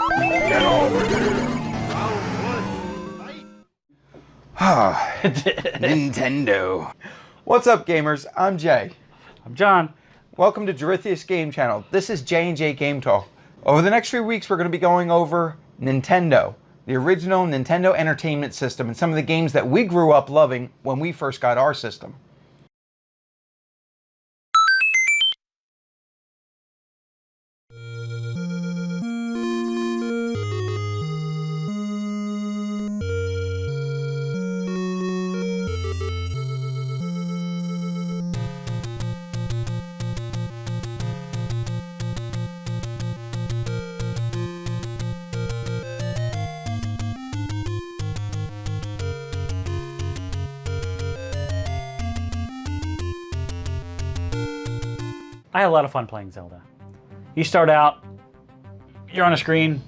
Get over here! Round one, fight! Nintendo. What's up, gamers? I'm Jay. I'm John. Welcome to Jarithius Game Channel. This is J&J Game Talk. Over the next few weeks, we're going to be going over Nintendo, the original Nintendo Entertainment System, and some of the games that we grew up loving when we first got our system. I had a lot of fun playing Zelda. You start out, you're on a screen,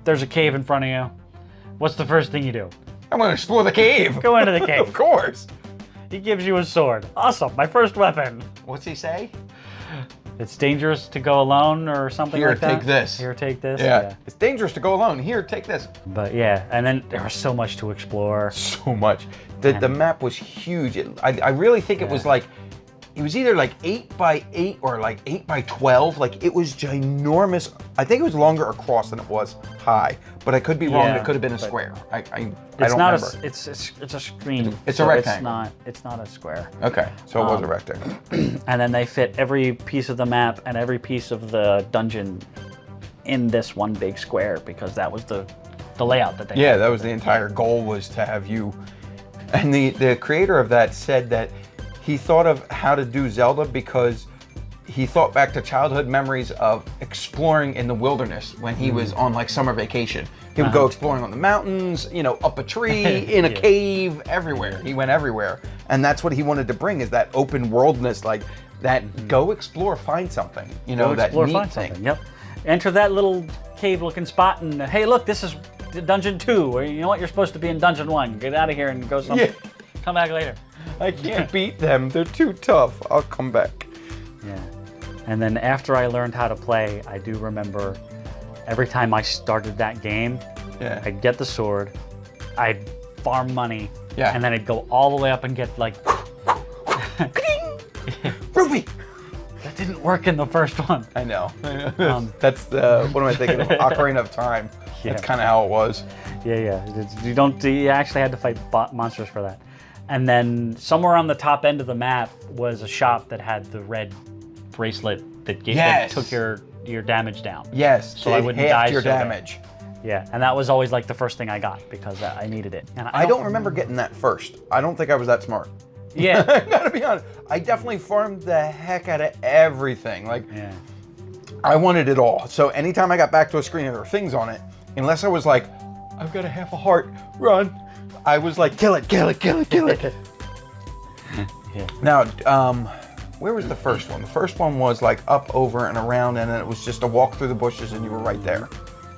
there's a cave in front of you. What's the first thing you do? I'm going to explore the cave. Go into the cave. Of course. He gives you a sword. Awesome, my first weapon. What's he say? It's dangerous to go alone or something Here, like that. take this. Here, take this. Yeah. It's dangerous to go alone. Here, take this. But yeah, and then there was so much to explore. So much. The map was huge. I really think it was like, it was either like 8x8 or like 8x12. Like, it was ginormous. I think it was longer across than it was high, but I could be wrong. Yeah, It could have been a square. I don't not remember. It's a screen. It's a rectangle. It's not a square. Okay, so it was a rectangle. And then they fit every piece of the map and every piece of the dungeon in this one big square because that was the layout that they Yeah, had. that was the entire goal, was to have you. And the creator of that said that he thought of how to do Zelda because he thought back to childhood memories of exploring in the wilderness when he was on like summer vacation. He would go exploring on the mountains, you know, up a tree, in a cave, everywhere. He went everywhere. And that's what he wanted to bring, is that open worldness, like that go explore, find something, you know, that Explore, neat find thing. something. Yep. Enter that little cave-looking spot and hey, look, this is Dungeon 2. Or you know what? You're supposed to be in Dungeon 1. Get out of here and go something. Yeah. Come back later. I can't beat them. They're too tough. I'll come back. Yeah. And then after I learned how to play, I do remember every time I started that game, Yeah. I'd get the sword, I'd farm money, Yeah. and then I'd go all the way up and get like... Ruby! That didn't work in the first one. I know. That's what am I thinking of? Ocarina of Time. Yeah. That's kind of how it was. Yeah. You actually had to fight monsters for that. And then somewhere on the top end of the map was a shop that had the red bracelet that took your damage down. Yes, So I it wouldn't halved die your so bad. damage. Yeah, and that was always like the first thing I got because I needed it. And I don't remember getting that first. I don't think I was that smart. Yeah. I gotta be honest. I definitely farmed the heck out of everything. Like, Yeah. I wanted it all. So anytime I got back to a screen and there were things on it, unless I was like, I've got a half a heart, run, I was like, kill it, kill it, kill it, kill it. Yeah. Now, where was the first one? The first one was like up, over, and around, and then it was just a walk through the bushes and you were right there,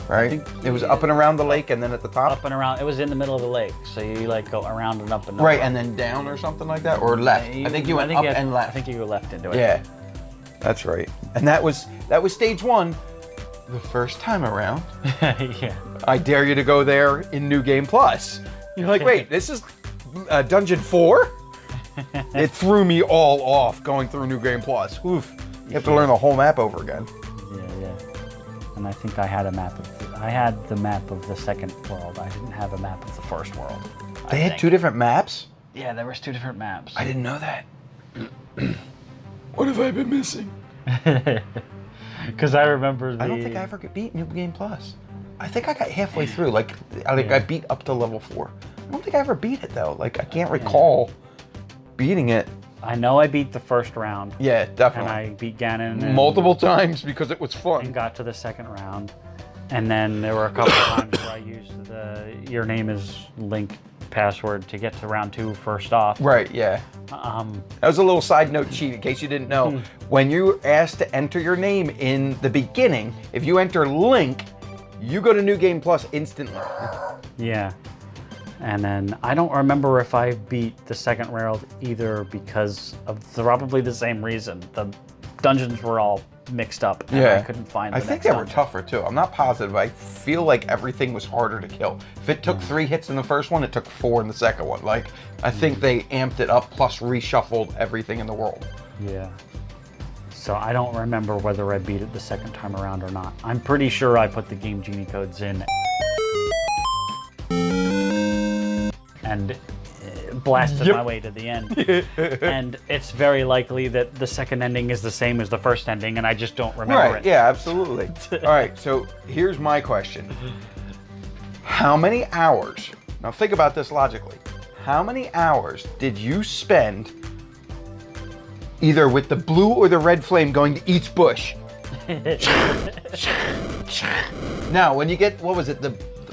right? It was up and around the lake and then at the top? Up and around. It was in the middle of the lake, so you like go around and up and up. Right, and then down or something like that, or left. I think you went up and left. I think you go left into it. Yeah, that's right. And that was stage one. The first time around, Yeah. I dare you to go there in New Game Plus. You're like, wait, this is Dungeon 4? It threw me all off going through New Game Plus. Oof. You have to learn the whole map over again. Yeah. And I think I had I had the map of the second world. I didn't have a map of the first world. They had two different maps? Yeah, there was two different maps. I didn't know that. What have I been missing? Because I remember I don't think I ever beat New Game Plus. I think I got halfway through. Like I beat up to level 4. I don't think I ever beat it though. Like, I can't recall beating it. I know I beat the first round. Yeah, And definitely. I beat Ganon Multiple times because it was and fun. got to the second round. And then there were a couple of times where I used the your name is Link password to get to round 2 first off. Right, yeah. That was a little side note cheat in case you didn't know. When you're asked to enter your name in the beginning, if you enter Link, you go to New Game Plus instantly. Yeah. And then I don't remember if I beat the second world either because of probably the same reason. The dungeons were all mixed up. And Yeah. I couldn't find. I The think next they were dungeon. tougher too. I'm not positive. I feel like everything was harder to kill. If it took 3 hits in the first one, it took 4 in the second one. Like, I think they amped it up plus reshuffled everything in the world. Yeah. So I don't remember whether I beat it the second time around or not. I'm pretty sure I put the Game Genie codes in and blasted my way to the end. And it's very likely that the second ending is the same as the first ending, and I just don't remember it. Yeah, absolutely. All right, so here's my question. How many hours, now think about this logically, how many hours did you spend either with the blue or the red flame going to each bush? Now, when you get, what was it,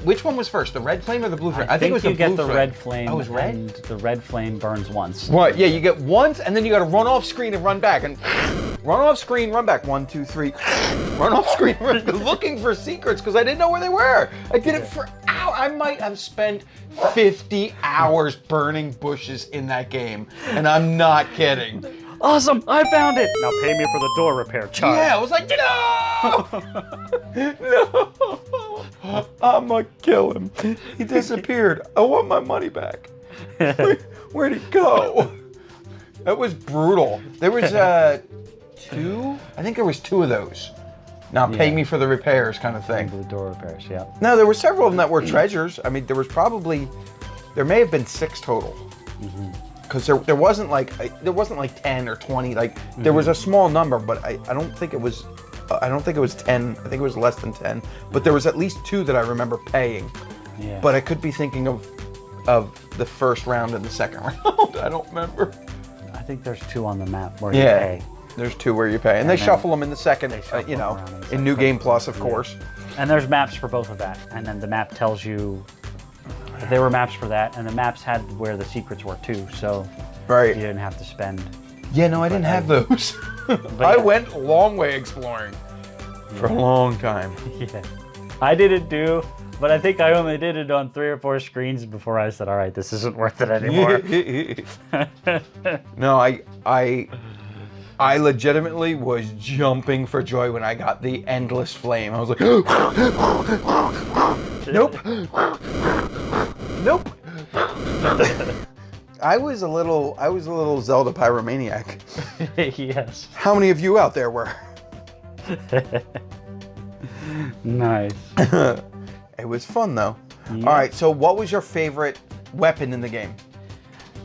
which one was first, the red flame or the blue flame? I think it was you the get blue the flame. red flame, Oh, it was red? and the red flame burns once. What? Yeah, you get once, and then you got to run off screen and run back, and run off screen, run back. 1, 2, 3. Run off screen, looking for secrets because I didn't know where they were. I did it for hours. I might have spent 50 hours burning bushes in that game, and I'm not kidding. Awesome! I found it! Now pay me for the door repair charge. Yeah, I was like, no! No! I'm gonna kill him. He disappeared. I want my money back. Where'd he go? That was brutal. There was 2? I think there was 2 of those. Now pay me for the repairs kind of thing. The door repairs, yeah. No, there were several of them that were treasures. I mean, there may have been 6 total. Because there wasn't like 10 or 20. Like there was a small number, but I don't think it was 10. I think it was less than 10. But there was at least 2 that I remember paying. Yeah. But I could be thinking of the first round and the second round. I don't remember. I think there's 2 on the map where you Yeah. pay. There's 2 where you pay, and they then shuffle them in the second. shuffle You know, them around in the in New second. Game Plus, of course. And there's maps for both of that. And then the map tells you that there were maps for that, and the maps had where the secrets were too, so Right. you didn't have to spend. Yeah, no, I didn't have those. I went a long way exploring for a long time. Yeah. I did it too, but I think I only did it on 3 or 4 screens before I said, all right, this isn't worth it anymore. No, I legitimately was jumping for joy when I got the endless flame. I was like, nope. Nope. I was a little Zelda pyromaniac. Yes. How many of you out there were? Nice. It was fun though. Yeah. All right, so what was your favorite weapon in the game?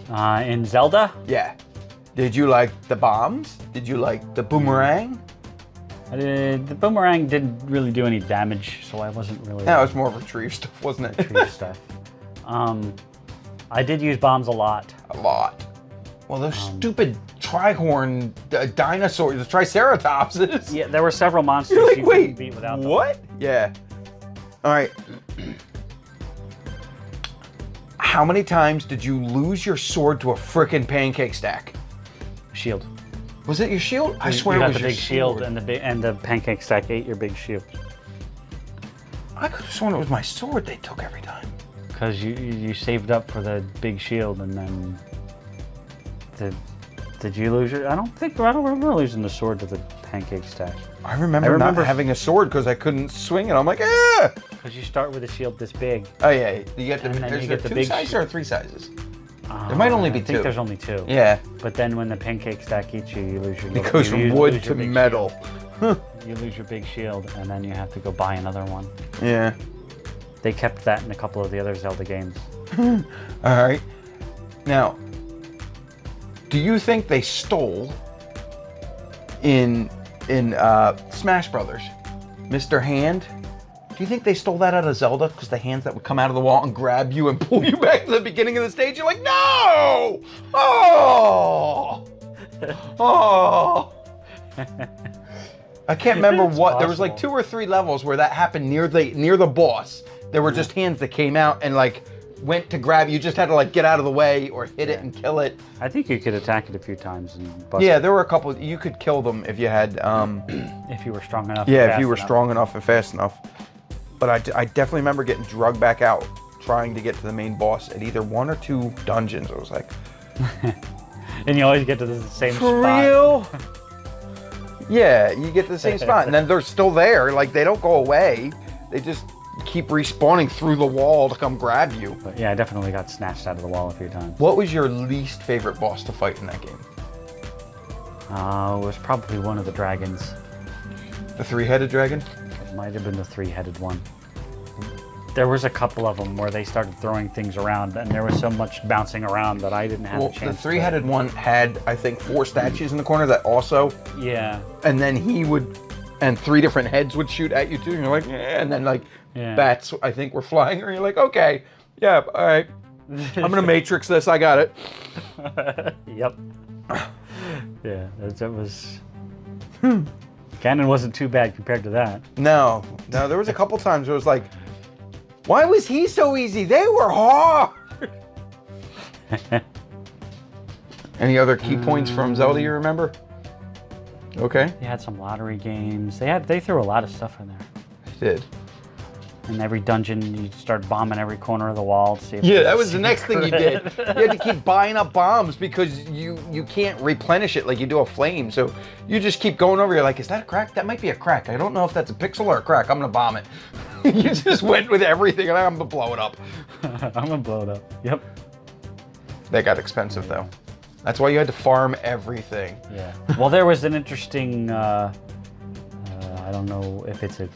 In Zelda, Yeah. Did you like the bombs? Did you like the boomerang? the boomerang didn't really do any damage, so I wasn't really That was more retrieve stuff, wasn't it? tree stuff. I did use bombs a lot. A lot. Well, those stupid trihorn dinosaurs, the triceratopses. Yeah, there were several monsters You're like, you wait, couldn't beat without them. what? Yeah. All right. How many times did you lose your sword to a frickin' pancake stack? Shield. Was it your shield? I swear you it got was the your big shield, sword. and the pancake stack ate your big shield I could have sworn it was my sword they took every time. because you saved up for the big shield, and then did you lose your? I don't remember losing the sword to the pancake stack. I remember not having a sword because I couldn't swing it. I'm like, ah! Because you start with a shield this big. Oh yeah, you get the, And then there's you get the 2 big sizes shield. or 3 sizes? There might only be I think 2. there's only 2. Yeah, But then when the pancake stack eats you, you lose your. it goes from wood to metal. You lose your big shield, and then you have to go buy another one. Yeah. They kept that in a couple of the other Zelda games. All right. Now, do you think they stole in Smash Brothers, Mr. Hand? Do you think they stole that out of Zelda? Because the hands that would come out of the wall and grab you and pull you back to the beginning of the stage, you're like, no! Oh! Oh! I can't remember what. There was like 2 or 3 levels where that happened near the boss. There were just hands that came out and like went to grab you. You just had to like get out of the way or hit it and kill it. I think you could attack it a few times and bust Yeah, there were a couple. You could kill them if you had. if you were strong enough. Yeah, and if fast you were enough. strong enough and fast enough. But I definitely remember getting drugged back out trying to get to the main boss at either 1 or 2 dungeons. I was like, And you always get to the same for spot. real? Yeah, you get to the same spot, and then they're still there. Like, they don't go away. They just keep respawning through the wall to come grab you. But yeah, I definitely got snatched out of the wall a few times. What was your least favorite boss to fight in that game? It was probably one of the dragons. The three-headed dragon? It might have been the three-headed one. There was a couple of them where they started throwing things around, and there was so much bouncing around that I didn't have a chance. The three-headed one had, I think, 4 statues in the corner that also. Yeah. And then he would, and 3 different heads would shoot at you too. And you're like, yeah. And then like bats, I think, were flying. Or you're like, okay, yeah, all right. I'm gonna matrix this. I got it. Yep. Yeah, it was. Ganon wasn't too bad compared to that. No, there was a couple times where it was like, why was he so easy? They were hard. Any other key points from Zelda you remember? Okay. They had some lottery games. They threw a lot of stuff in there. They did. In every dungeon, you start bombing every corner of the wall to see if that was the next thing you did. You had to keep buying up bombs because you can't replenish it like you do a flame. So you just keep going over. You're like, is that a crack? That might be a crack. I don't know if that's a pixel or a crack. I'm gonna bomb it. You just went with everything, and I'm gonna blow it up. I'm gonna blow it up. Yep. They got expensive though. That's why you had to farm everything. Yeah. Well, there was an interesting. I don't know if it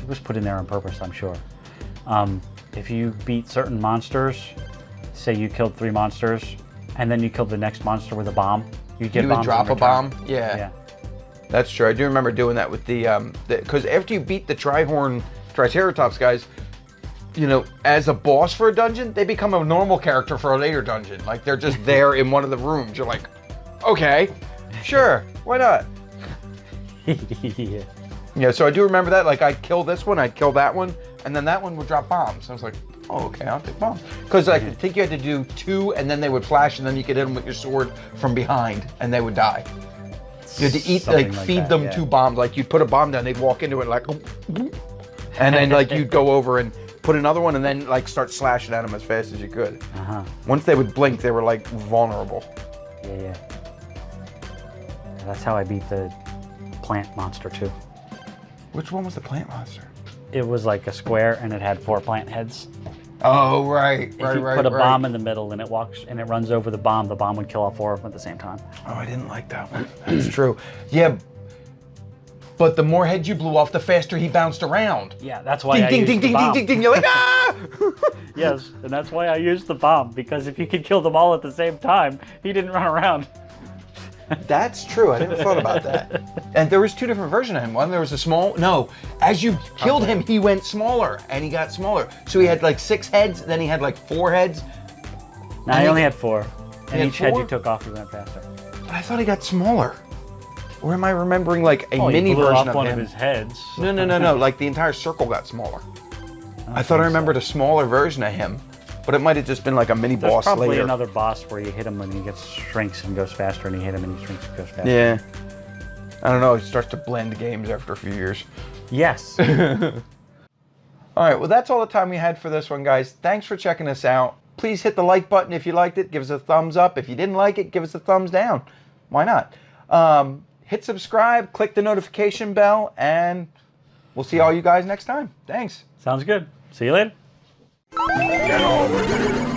was put in there on purpose, I'm sure. If you beat certain monsters, say you killed 3 monsters, and then you killed the next monster with a bomb, you get bombs. You would drop a bomb? Yeah. That's true. I do remember doing that with the because after you beat the Triceratops guys, you know, as a boss for a dungeon, they become a normal character for a later dungeon. Like, they're just there in one of the rooms. You're like, okay, sure, why not? Yeah, so I do remember that. Like, I'd kill this one, I'd kill that one, and then that one would drop bombs. I was like, oh, okay, I'll take bombs. Because I think you had to do 2, and then they would flash, and then you could hit them with your sword from behind, and they would die. You had to eat, feed them 2 bombs. Like, you'd put a bomb down, they'd walk into it like, and then like you'd go over and put another one, and then like start slashing at them as fast as you could. Once they would blink, they were like vulnerable. Yeah. That's how I beat the plant monster too. Which one was the plant monster? It was like a square, and it had 4 plant heads. Oh, right. If you put a bomb in the middle and it walks and it runs over the bomb would kill all 4 of them at the same time. Oh, I didn't like that one. That's true. Yeah, but the more heads you blew off, the faster he bounced around. Yeah, that's why I used the bomb. Ding. You're like, ah! Yes, and that's why I used the bomb, because if you could kill them all at the same time, he didn't run around. That's true. I never thought about that. And there was 2 different versions of him. One, there was a small. No, as you killed him, he went smaller, and he got smaller. So he had like 6 heads, then he had like 4 heads. No, he only had 4. And each head you took off, he went faster. But I thought he got smaller. Or am I remembering like a mini version of him? one of his heads. No. Like the entire circle got smaller. I thought I remembered a smaller version of him. But it might have just been like a mini boss later. There's probably another boss where you hit him and he shrinks and goes faster, and you hit him and he shrinks and goes faster. Yeah. I don't know, it starts to blend games after a few years. Yes. All right, well, that's all the time we had for this one, guys. Thanks for checking us out. Please hit the like button if you liked it. Give us a thumbs up. If you didn't like it, give us a thumbs down. Why not? Hit subscribe, click the notification bell, and we'll see all you guys next time. Thanks. Sounds good. See you later. Get over here!